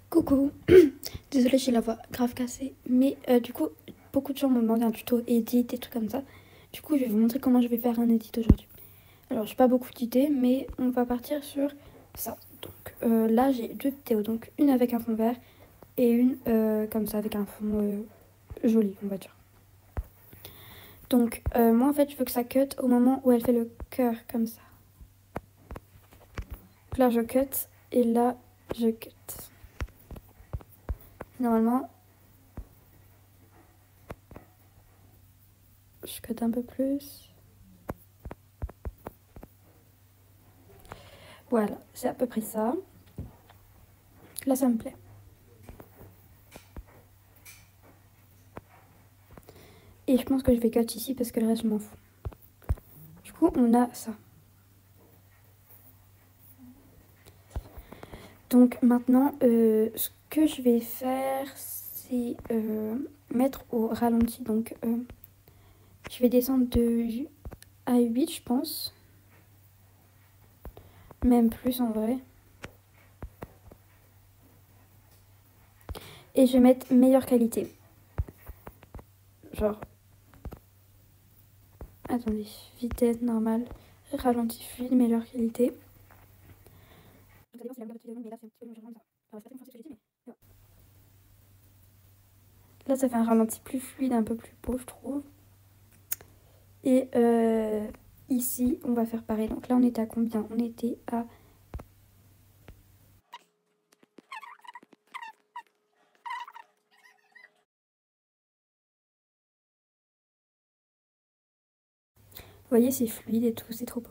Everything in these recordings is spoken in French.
Coucou, désolée j'ai la voix grave cassée, mais du coup beaucoup de gens m'ont demandé un tuto edit et trucs comme ça. Du coup je vais vous montrer comment je vais faire un edit aujourd'hui. Alors j'ai pas beaucoup d'idées mais on va partir sur ça. Donc là j'ai deux vidéos, donc une avec un fond vert et une comme ça avec un fond joli on va dire. Donc moi en fait je veux que ça cut au moment où elle fait le cœur comme ça. Donc là je cut et là je cut. Normalement je cut un peu plus. Voilà, c'est à peu près ça. Là, ça me plaît. Et je pense que je vais cut ici parce que le reste, je m'en fous. Du coup, on a ça. Donc maintenant, ce que je vais faire, c'est mettre au ralenti. Donc, je vais descendre à 8, je pense. Même plus en vrai. Et je vais mettre meilleure qualité. Genre, attendez, vitesse normale, ralenti fluide, meilleure qualité. Là, ça fait un ralenti plus fluide, un peu plus beau, je trouve. Et ici, on va faire pareil. Donc là, on était à combien? On était à... Vous voyez, c'est fluide et tout, c'est trop beau.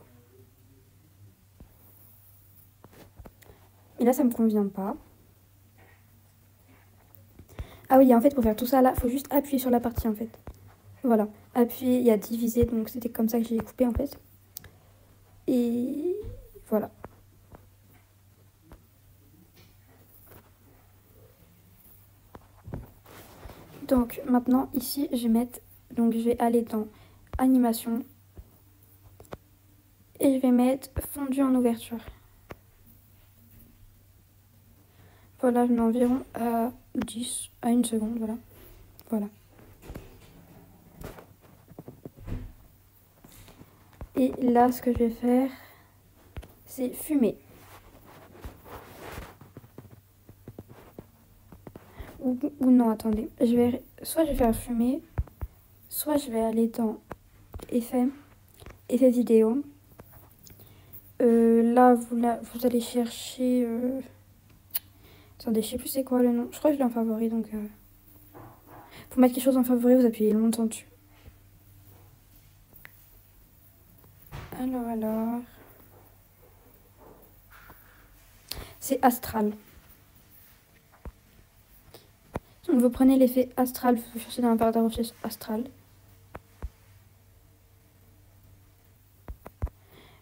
Et là, ça me convient pas. Ah oui, en fait, pour faire tout ça, là, il faut juste appuyer sur la partie, en fait. Voilà. Appuyer, il y a diviser, donc c'était comme ça que j'ai coupé, en fait. Et voilà. Donc maintenant, ici, je vais mettre... Donc je vais aller dans animation. Et je vais mettre fondu en ouverture. Voilà, je mets environ à 10, à 1 seconde, voilà. Voilà. Et là, ce que je vais faire, c'est fumer. Ou non, attendez. Soit je vais faire fumer, soit je vais aller dans effets vidéo. Là, vous allez chercher... Attendez, je sais plus c'est quoi le nom. Je crois que je l'ai en favori, donc... Pour mettre quelque chose en favori, vous appuyez longtemps dessus. Alors... C'est astral. Donc vous prenez l'effet astral, vous cherchez dans la barre de recherche astral.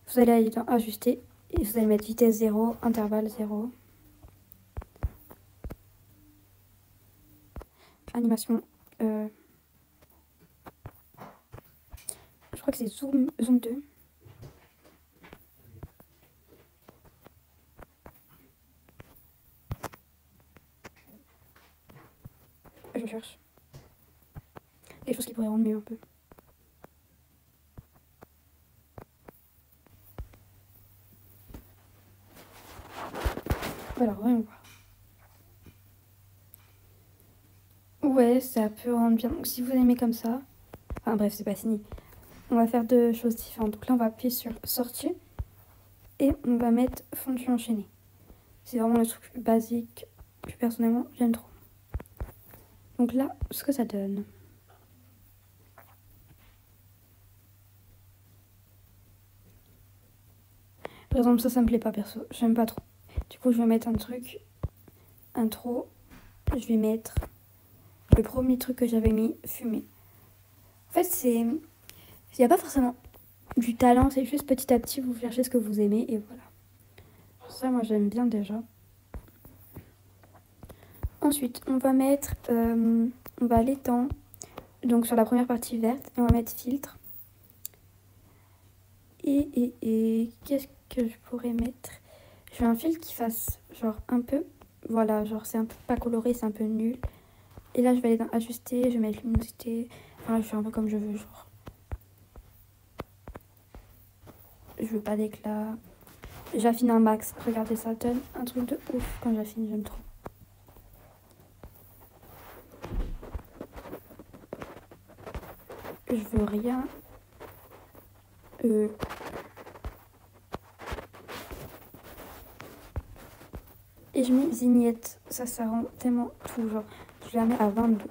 Vous allez aller dans ajuster et vous allez mettre vitesse 0, intervalle 0. Animation. Je crois que c'est zoom 2. Je cherche quelque chose qui pourrait rendre mieux un peu. Voilà, voyons voir. Ouais, ça peut rendre bien. Donc si vous aimez comme ça, enfin bref, c'est pas fini. On va faire deux choses différentes. Donc là, on va appuyer sur sortir et on va mettre fondu enchaîné. C'est vraiment le truc basique que personnellement j'aime trop. Donc là, ce que ça donne. Par exemple, ça me plaît pas perso. J'aime pas trop. Du coup, je vais mettre un truc, intro. Je vais mettre le premier truc que j'avais mis, fumer. En fait, il n'y a pas forcément du talent, c'est juste petit à petit, vous cherchez ce que vous aimez et voilà. Ça, moi, j'aime bien déjà. Ensuite, on va mettre, on va aller donc sur la première partie verte, et on va mettre filtre. Et qu'est-ce que je pourrais mettre? Je veux un filtre qui fasse genre un peu voilà, genre c'est un peu pas coloré, c'est un peu nul. Et là je vais aller dans ajuster, je vais mettre luminosité. Enfin je fais un peu comme je veux, genre. Je veux pas d'éclat. J'affine un max. Regardez, ça donne un truc de ouf quand j'affine, j'aime trop. Je veux rien. Et je mets vignette. Ça rend tellement tout, genre. Je la mets à 22.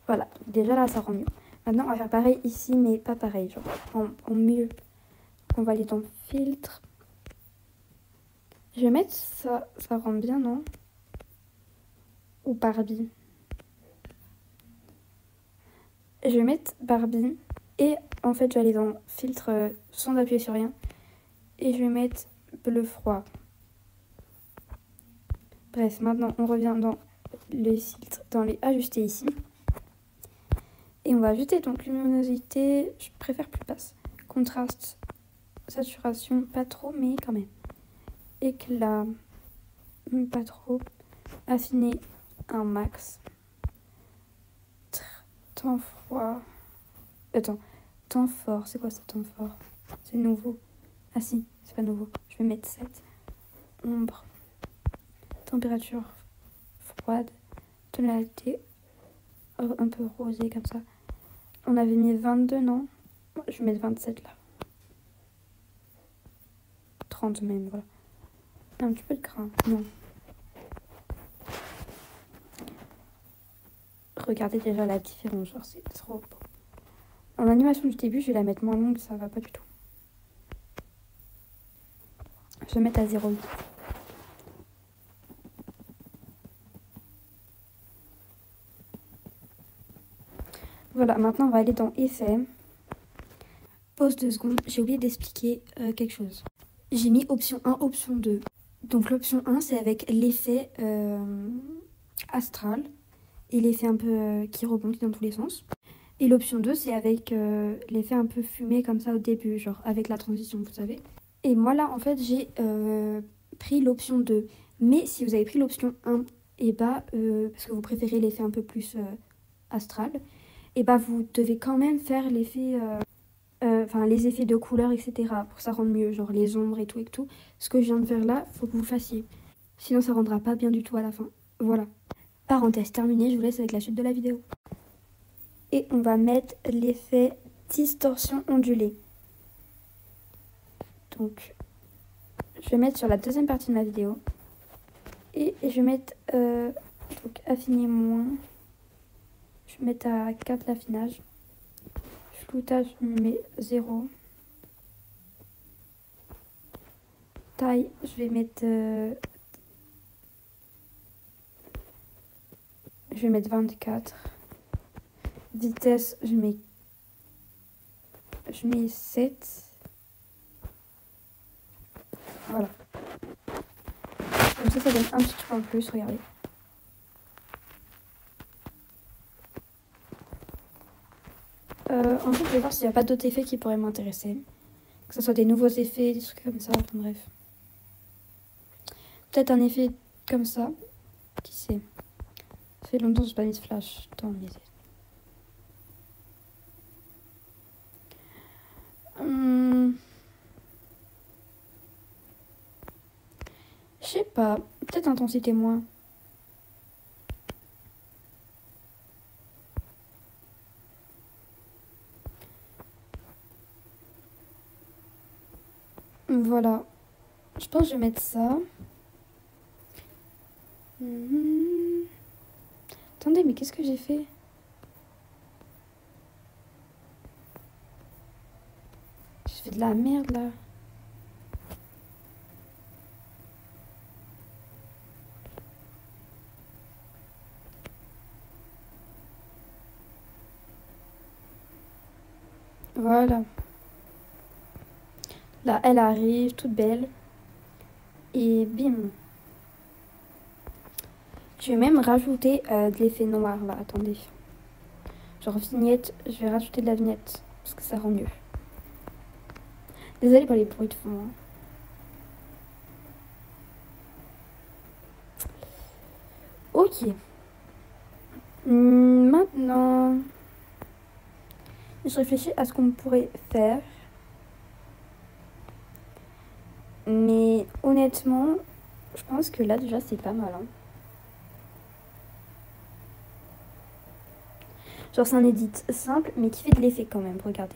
Voilà, déjà là ça rend mieux. Maintenant on va faire pareil ici, mais pas pareil, genre en mieux. On va aller dans filtre. Je vais mettre ça, ça rend bien, non? Ou Barbie. Je vais mettre Barbie et en fait je vais aller dans filtre sans appuyer sur rien. Et je vais mettre bleu froid. Bref, maintenant on revient dans les filtres, dans les ajustés ici. Et on va ajouter donc luminosité, je préfère plus basse. Contraste, saturation, pas trop, mais quand même. Éclat, pas trop. Affiner un max. Temps froid. Attends, temps fort, c'est quoi ce temps fort? C'est nouveau. Ah si, c'est pas nouveau. Je vais mettre 7. Ombre. Température froide. Tonalité un peu rosé comme ça. On avait mis 22, non? Je vais mettre 27 là. 30 même, voilà. Un petit peu de grain, non. Regardez déjà la différence, genre c'est trop beau. En animation du début, je vais la mettre moins longue, ça va pas du tout. Je vais mettre à 0,8. Voilà, maintenant on va aller dans effet. Pause 2 secondes, j'ai oublié d'expliquer quelque chose. J'ai mis option 1, option 2. Donc l'option 1, c'est avec l'effet astral et l'effet un peu qui rebondit dans tous les sens. Et l'option 2, c'est avec l'effet un peu fumé comme ça au début, genre avec la transition, vous savez. Et moi là, en fait, j'ai pris l'option 2. Mais si vous avez pris l'option 1, et bah, parce que vous préférez l'effet un peu plus astral, et bah vous devez quand même faire l'effet... Enfin, les effets de couleur, etc. pour que ça rende mieux, genre les ombres et tout et tout. Ce que je viens de faire là, faut que vous le fassiez. Sinon, ça rendra pas bien du tout à la fin. Voilà. Parenthèse terminée, je vous laisse avec la suite de la vidéo. Et on va mettre l'effet distorsion ondulée. Donc, je vais mettre sur la deuxième partie de ma vidéo. Et je vais mettre, donc, affiner moins. Je vais mettre à 4 l'affinage. Floutage, je mets 0. Taille, je vais mettre 24. Vitesse, je mets 7. Voilà. Comme ça donne un petit truc en plus, regardez. En fait, je vais voir s'il n'y a pas d'autres effets qui pourraient m'intéresser. Que ce soit des nouveaux effets, des trucs comme ça, enfin bref. Peut-être un effet comme ça. Qui sait? Ça fait longtemps que je n'ai pas mis de flash dans mes effets. Je sais pas. Peut-être intensité moins. Voilà. Je pense que je vais mettre ça. Attendez, mais qu'est-ce que j'ai fait? J'ai fait de la merde là. Voilà. Là, elle arrive, toute belle. Et bim. Je vais même rajouter de l'effet noir là, attendez. Genre vignette, je vais rajouter de la vignette parce que ça rend mieux. Désolée pour les bruits de fond. Hein. Ok. Maintenant, je réfléchis à ce qu'on pourrait faire. Mais honnêtement, je pense que là déjà c'est pas mal. Hein. Genre c'est un edit simple mais qui fait de l'effet quand même, regardez.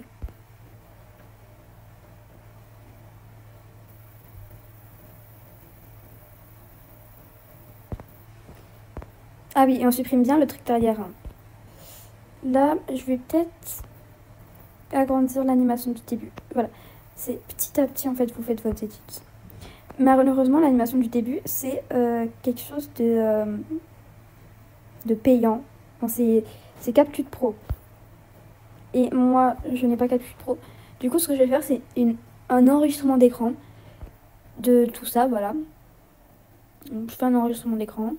Ah oui, et on supprime bien le truc derrière. Hein. Là, je vais peut-être agrandir l'animation du début. Voilà, c'est petit à petit en fait vous faites votre edit. Malheureusement, l'animation du début, c'est quelque chose de payant. Bon, c'est CapCut Pro. Et moi, je n'ai pas CapCut Pro. Du coup, ce que je vais faire, c'est un enregistrement d'écran de tout ça, voilà. Donc, je fais un enregistrement d'écran.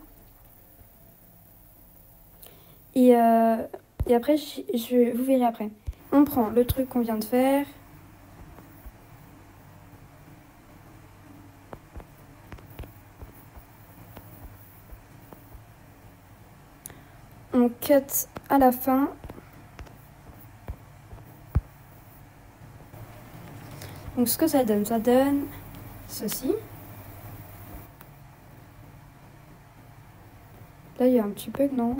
Et après, vous verrez après. On prend le truc qu'on vient de faire. On cut à la fin. Donc ce que ça donne ceci. Là, il y a un petit bug, non?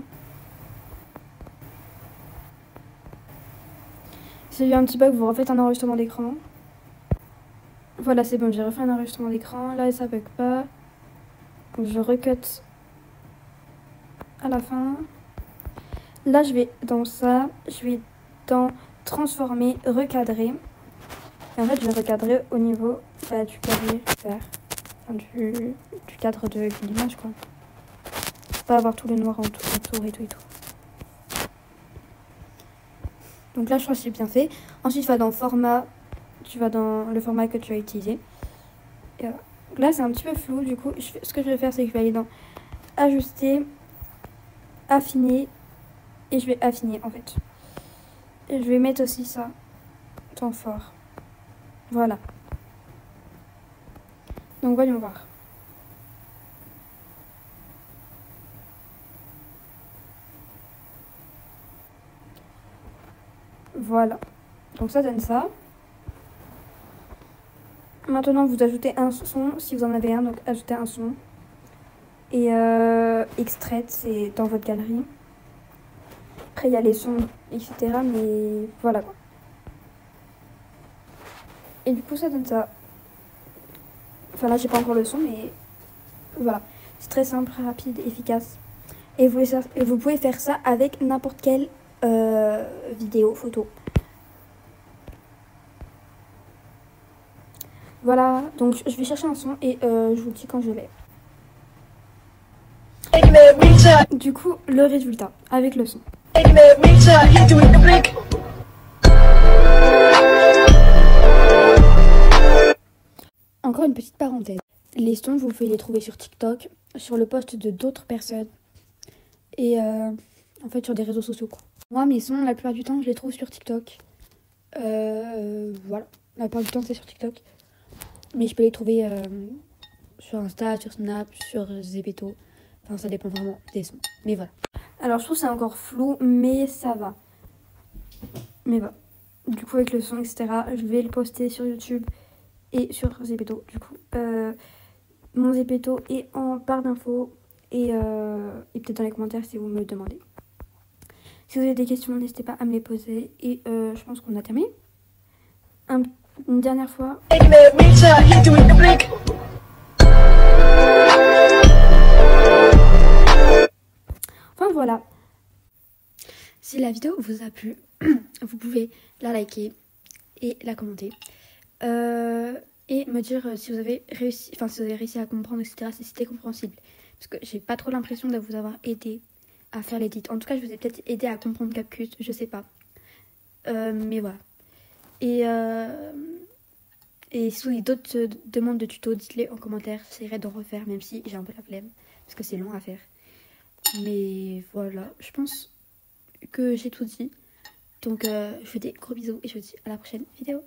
S'il y a un petit bug, vous refaites un enregistrement d'écran. Voilà, c'est bon, j'ai refait un enregistrement d'écran. Là, ça bug pas. Donc je recut à la fin. Là, je vais dans ça. Je vais dans transformer, recadrer. Et en fait, je vais recadrer au niveau du clavier vert. Enfin, du cadre de l'image, quoi. Pas avoir tout le noir autour et tout et tout. Donc là, je crois que c'est bien fait. Ensuite, tu vas dans format. Tu vas dans le format que tu as utilisé. Et voilà. Là, c'est un petit peu flou. Du coup, ce que je vais faire, c'est que je vais aller dans ajuster, affiner. Et je vais affiner, en fait. Et je vais mettre aussi ça. Temps fort. Voilà. Donc, voyons voir. Voilà. Donc, ça donne ça. Maintenant, vous ajoutez un son, si vous en avez un. Donc, ajoutez un son. Et extrait, c'est dans votre galerie. Après, il y a les sons, etc. Mais voilà, quoi. Et du coup, ça donne ça. Enfin, là, j'ai pas encore le son, mais voilà. C'est très simple, rapide, efficace. Et vous pouvez faire ça avec n'importe quelle vidéo, photo. Voilà, donc je vais chercher un son et je vous dis quand je l'ai. Du coup, le résultat avec le son. Encore une petite parenthèse. Les sons, vous pouvez les trouver sur TikTok, sur le post de d'autres personnes et en fait sur des réseaux sociaux, quoi. Moi, mes sons, la plupart du temps, je les trouve sur TikTok. Voilà, la plupart du temps, c'est sur TikTok. Mais je peux les trouver sur Insta, sur Snap, sur Zepeto. Enfin, ça dépend vraiment des sons. Mais voilà. Alors, je trouve que c'est encore flou, mais ça va. Mais voilà. Du coup, avec le son, etc., je vais le poster sur YouTube et sur Zepeto. Du coup, mon Zepeto est en barre d'infos et peut-être dans les commentaires si vous me le demandez. Si vous avez des questions, n'hésitez pas à me les poser. Et je pense qu'on a terminé. Une dernière fois. Enfin voilà. Si la vidéo vous a plu, vous pouvez la liker et la commenter. Et me dire si vous avez réussi à comprendre, etc. si c'était compréhensible. Parce que j'ai pas trop l'impression de vous avoir aidé à faire l'édit. En tout cas, je vous ai peut-être aidé à comprendre CapCut, je sais pas. Mais voilà. Et si vous avez d'autres demandes de tutos, dites-les en commentaire. J'essaierai d'en refaire, même si j'ai un peu la flemme. Parce que c'est long à faire. Mais voilà, je pense que j'ai tout dit. Donc, je vous fais des gros bisous et je vous dis à la prochaine vidéo.